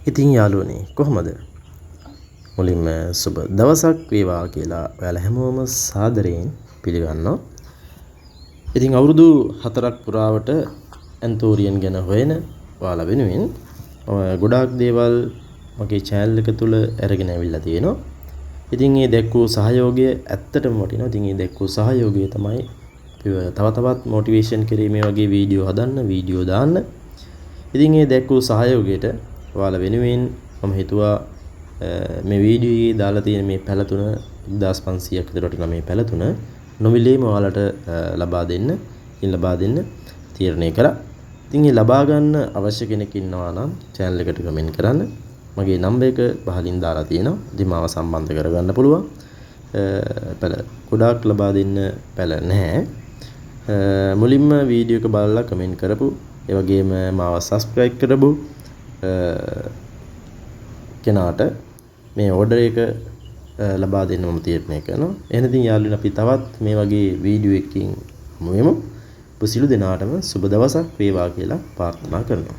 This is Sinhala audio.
ඉතින් යාළුවනේ කොහමද? මුලින්ම සුබ දවසක් වේවා කියලා ඔයාලා හැමෝම සාදරයෙන් පිළිගන්නවා. ඉතින් අවුරුදු 4ක් පුරාවට ඇන්තෝරියන් ගැන හොයන ඔයාලා වෙනුවෙන් ගොඩාක් දේවල් මගේ channel එක තුල අරගෙන ඇවිල්ලා තියෙනවා. ඉතින් මේ දැක්වූ සහයෝගය ඇත්තටම වටිනවා. ඉතින් මේ දැක්වූ සහයෝගය තමයි තව තවත් මොටිවේෂන් කිරීමේ වගේ වීඩියෝ හදන්න, වීඩියෝ දාන්න. ඉතින් මේ දැක්වූ සහයෝගයට ඔයාලා වෙනුවෙන් මම හිතුවා මේ වීඩියෝයේ දාලා තියෙන මේ පැලතුන 1500ක් විතර වටිනා මේ පැලතුන නොමිලේම ඔයාලට ලබා දෙන්න තීරණය කරා. ඉතින් මේ ලබා ගන්න අවශ්‍ය කෙනෙක් ඉන්නවා නම් channel එකට කමෙන්ට් කරන්න. මගේ නම්බර් එක පහලින් දාලා තියෙනවා. ඉතින් මාව සම්බන්ධ කරගන්න පුළුවන්. පැල ගොඩාක් ලබා දෙන්න පැල නැහැ. මුලින්ම වීඩියෝ එක බලලා කමෙන්ට් කරපු, ඒ වගේම මාව subscribe කරපු කෙනාට මේ ඕඩර් එක ලබා දෙන්න මම තීරණය කරනවා. එහෙනම් ඉතින් යාළුවනේ අපි තවත් මේ වගේ වීඩියෝ එකකින් හමු වෙමු. සියලු දෙනාටම සුබ දවසක් වේවා කියලා ප්‍රාර්ථනා කරනවා.